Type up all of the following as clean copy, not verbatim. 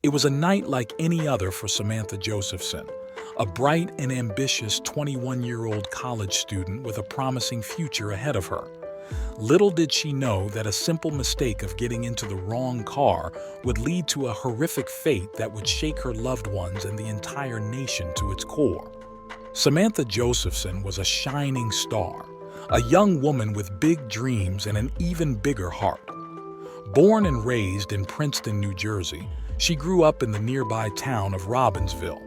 It was a night like any other for Samantha Josephson, a bright and ambitious 21-year-old college student with a promising future ahead of her. Little did she know that a simple mistake of getting into the wrong car would lead to a horrific fate that would shake her loved ones and the entire nation to its core. Samantha Josephson was a shining star, a young woman with big dreams and an even bigger heart. Born and raised in Princeton, New Jersey, she grew up in the nearby town of Robbinsville.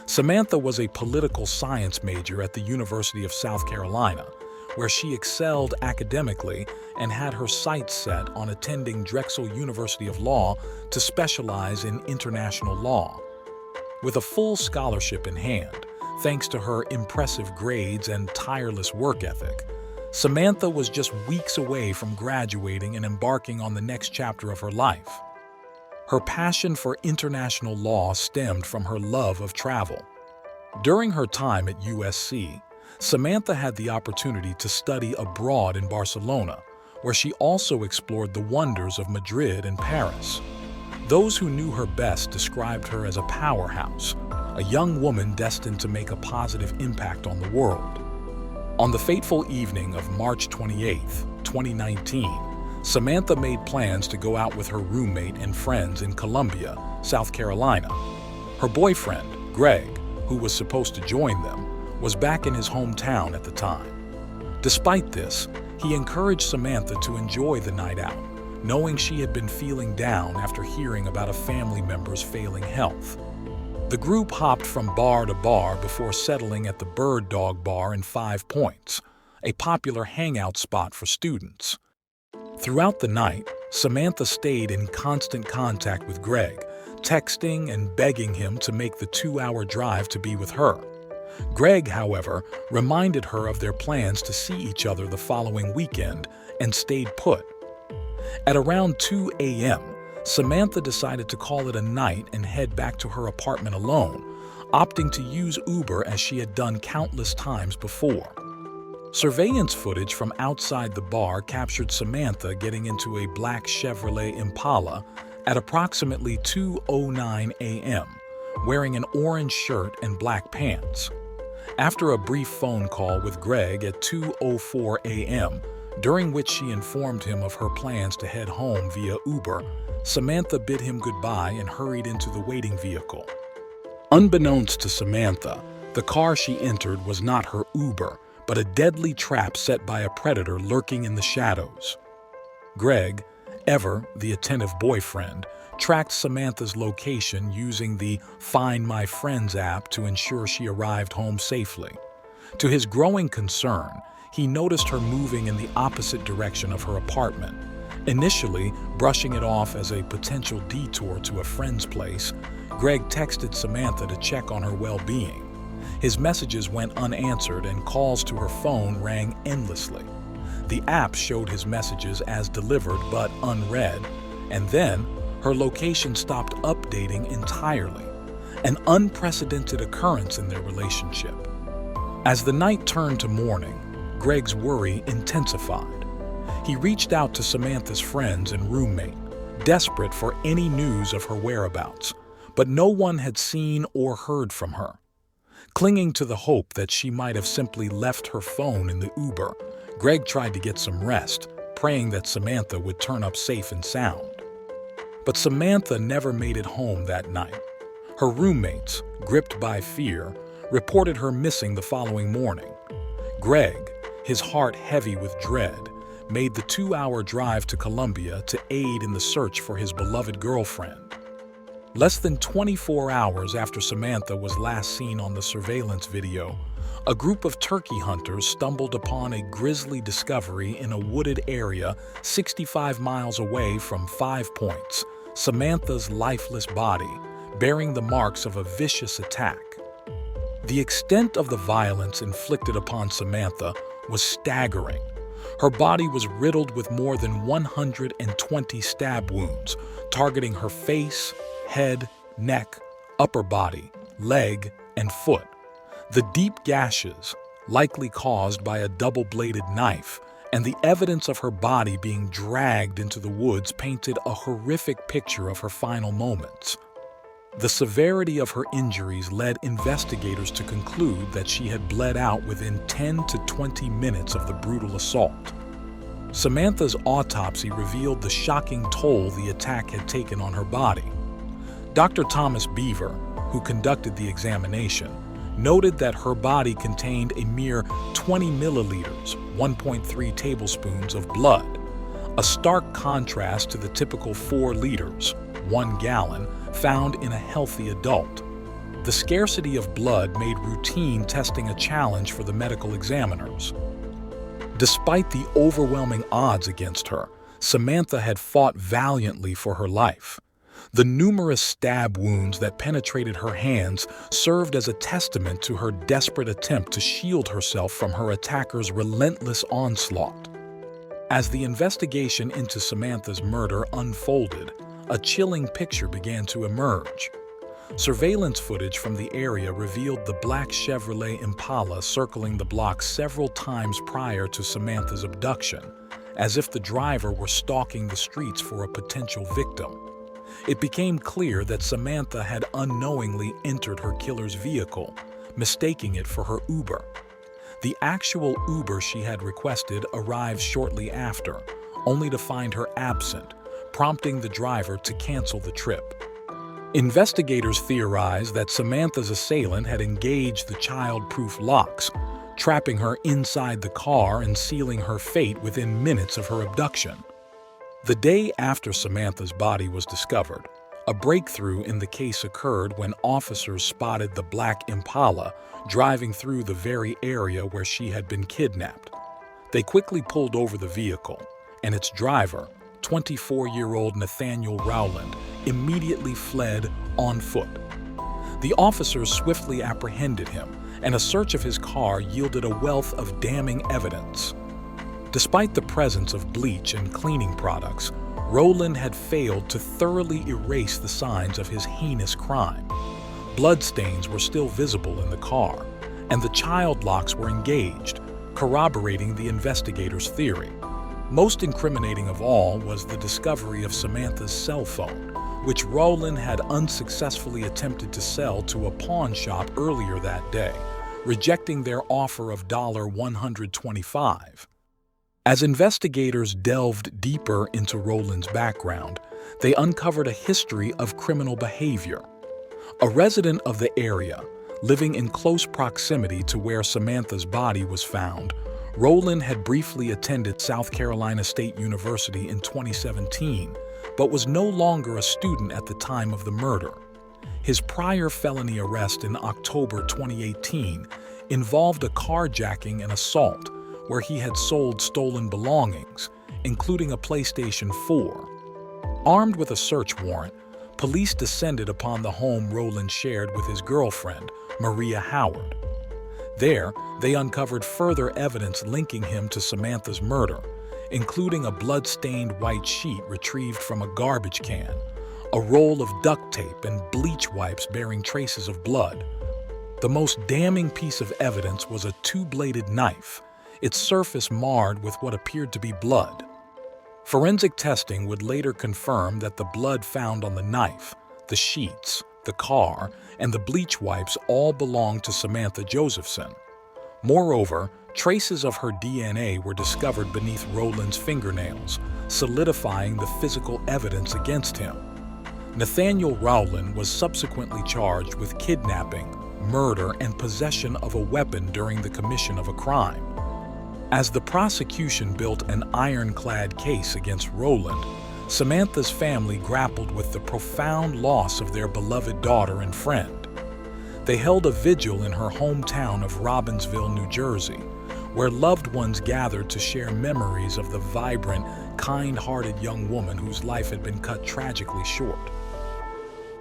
Samantha was a political science major at the University of South Carolina, where she excelled academically and had her sights set on attending Drexel University of Law to specialize in international law. With a full scholarship in hand, thanks to her impressive grades and tireless work ethic, Samantha was just weeks away from graduating and embarking on the next chapter of her life. Her passion for international law stemmed from her love of travel. During her time at USC, Samantha had the opportunity to study abroad in Barcelona, where she also explored the wonders of Madrid and Paris. Those who knew her best described her as a powerhouse, a young woman destined to make a positive impact on the world. On the fateful evening of March 28, 2019, Samantha made plans to go out with her roommate and friends in Columbia, South Carolina. Her boyfriend, Greg, who was supposed to join them, was back in his hometown at the time. Despite this, he encouraged Samantha to enjoy the night out, knowing she had been feeling down after hearing about a family member's failing health. The group hopped from bar to bar before settling at the Bird Dog Bar in 5 Points, a popular hangout spot for students. Throughout the night, Samantha stayed in constant contact with Greg, texting and begging him to make the 2-hour drive to be with her. Greg, however, reminded her of their plans to see each other the following weekend and stayed put. At around 2 a.m., Samantha decided to call it a night and head back to her apartment alone, opting to use Uber as she had done countless times before. Surveillance footage from outside the bar captured Samantha getting into a black Chevrolet Impala at approximately 2:09 a.m., wearing an orange shirt and black pants. After a brief phone call with Greg at 2:04 a.m., during which she informed him of her plans to head home via Uber, Samantha bid him goodbye and hurried into the waiting vehicle. Unbeknownst to Samantha, the car she entered was not her Uber, but a deadly trap set by a predator lurking in the shadows. Greg, ever the attentive boyfriend, tracked Samantha's location using the Find My Friends app to ensure she arrived home safely. To his growing concern, he noticed her moving in the opposite direction of her apartment. Initially, brushing it off as a potential detour to a friend's place, Greg texted Samantha to check on her well-being. His messages went unanswered and calls to her phone rang endlessly. The app showed his messages as delivered but unread, and then her location stopped updating entirely, an unprecedented occurrence in their relationship. As the night turned to morning, Greg's worry intensified. He reached out to Samantha's friends and roommate, desperate for any news of her whereabouts, but no one had seen or heard from her. Clinging to the hope that she might have simply left her phone in the Uber, Greg tried to get some rest, praying that Samantha would turn up safe and sound. But Samantha never made it home that night. Her roommates, gripped by fear, reported her missing the following morning. Greg, his heart heavy with dread, made the 2-hour drive to Columbia to aid in the search for his beloved girlfriend. Less than 24 hours after Samantha was last seen on the surveillance video, a group of turkey hunters stumbled upon a grisly discovery in a wooded area 65 miles away from 5 Points, Samantha's lifeless body, bearing the marks of a vicious attack. The extent of the violence inflicted upon Samantha was staggering. Her body was riddled with more than 120 stab wounds, targeting her face, head, neck, upper body, leg, and foot. The deep gashes, likely caused by a double-bladed knife, and the evidence of her body being dragged into the woods painted a horrific picture of her final moments. The severity of her injuries led investigators to conclude that she had bled out within 10 to 20 minutes of the brutal assault. Samantha's autopsy revealed the shocking toll the attack had taken on her body. Dr. Thomas Beaver, who conducted the examination, noted that her body contained a mere 20 milliliters, 1.3 tablespoons of blood, a stark contrast to the typical 4 liters, 1 gallon, found in a healthy adult. The scarcity of blood made routine testing a challenge for the medical examiners. Despite the overwhelming odds against her, Samantha had fought valiantly for her life. The numerous stab wounds that penetrated her hands served as a testament to her desperate attempt to shield herself from her attacker's relentless onslaught. As the investigation into Samantha's murder unfolded, a chilling picture began to emerge. Surveillance footage from the area revealed the black Chevrolet Impala circling the block several times prior to Samantha's abduction, as if the driver were stalking the streets for a potential victim. It became clear that Samantha had unknowingly entered her killer's vehicle, mistaking it for her Uber. The actual Uber she had requested arrived shortly after, only to find her absent, prompting the driver to cancel the trip. Investigators theorized that Samantha's assailant had engaged the child-proof locks, trapping her inside the car and sealing her fate within minutes of her abduction. The day after Samantha's body was discovered, a breakthrough in the case occurred when officers spotted the black Impala driving through the very area where she had been kidnapped. They quickly pulled over the vehicle, and its driver, 24-year-old Nathaniel Rowland, immediately fled on foot. The officers swiftly apprehended him, and a search of his car yielded a wealth of damning evidence. Despite the presence of bleach and cleaning products, Rowland had failed to thoroughly erase the signs of his heinous crime. Bloodstains were still visible in the car, and the child locks were engaged, corroborating the investigators' theory. Most incriminating of all was the discovery of Samantha's cell phone, which Rowland had unsuccessfully attempted to sell to a pawn shop earlier that day, rejecting their offer of $125. As investigators delved deeper into Rowland's background, they uncovered a history of criminal behavior. A resident of the area, living in close proximity to where Samantha's body was found, Rowland had briefly attended South Carolina State University in 2017, but was no longer a student at the time of the murder. His prior felony arrest in October 2018 involved a carjacking and assault, where he had sold stolen belongings, including a PlayStation 4. Armed with a search warrant, police descended upon the home Rowland shared with his girlfriend, Maria Howard. There, they uncovered further evidence linking him to Samantha's murder, including a blood-stained white sheet retrieved from a garbage can, a roll of duct tape, and bleach wipes bearing traces of blood. The most damning piece of evidence was a two-bladed knife, its surface marred with what appeared to be blood. Forensic testing would later confirm that the blood found on the knife, the sheets, the car, and the bleach wipes all belonged to Samantha Josephson. Moreover, traces of her DNA were discovered beneath Rowland's fingernails, solidifying the physical evidence against him. Nathaniel Rowland was subsequently charged with kidnapping, murder, and possession of a weapon during the commission of a crime. As the prosecution built an ironclad case against Rowland, Samantha's family grappled with the profound loss of their beloved daughter and friend. They held a vigil in her hometown of Robbinsville, New Jersey, where loved ones gathered to share memories of the vibrant, kind-hearted young woman whose life had been cut tragically short.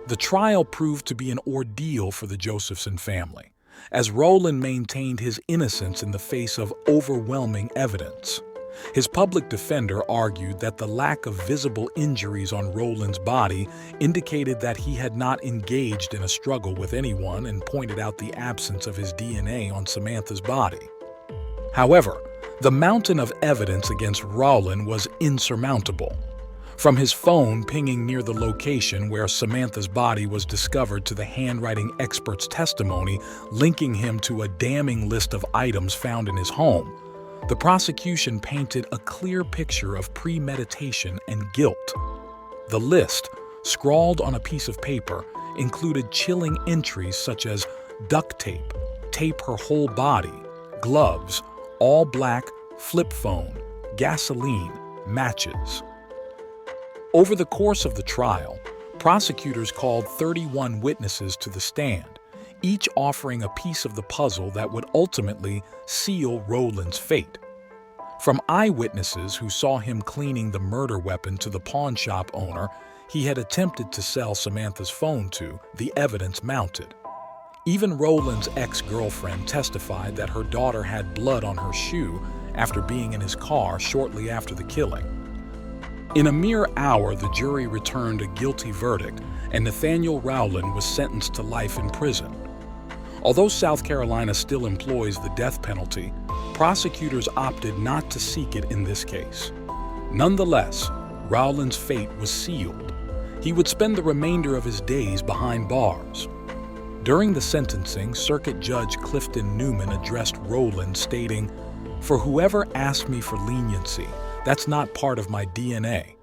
The trial proved to be an ordeal for the Josephson family, as Rowland maintained his innocence in the face of overwhelming evidence. His public defender argued that the lack of visible injuries on Rowland's body indicated that he had not engaged in a struggle with anyone, and pointed out the absence of his DNA on Samantha's body. However, the mountain of evidence against Rowland was insurmountable. From his phone pinging near the location where Samantha's body was discovered to the handwriting expert's testimony linking him to a damning list of items found in his home, the prosecution painted a clear picture of premeditation and guilt. The list, scrawled on a piece of paper, included chilling entries such as duct tape, tape her whole body, gloves, all black, flip phone, gasoline, matches. Over the course of the trial, prosecutors called 31 witnesses to the stand, each offering a piece of the puzzle that would ultimately seal Rowland's fate. From eyewitnesses who saw him cleaning the murder weapon to the pawn shop owner he had attempted to sell Samantha's phone to, the evidence mounted. Even Rowland's ex-girlfriend testified that her daughter had blood on her shoe after being in his car shortly after the killing. In a mere hour, the jury returned a guilty verdict, and Nathaniel Rowland was sentenced to life in prison. Although South Carolina still employs the death penalty, prosecutors opted not to seek it in this case. Nonetheless, Rowland's fate was sealed. He would spend the remainder of his days behind bars. During the sentencing, Circuit Judge Clifton Newman addressed Rowland, stating, "For whoever asked me for leniency, that's not part of my DNA.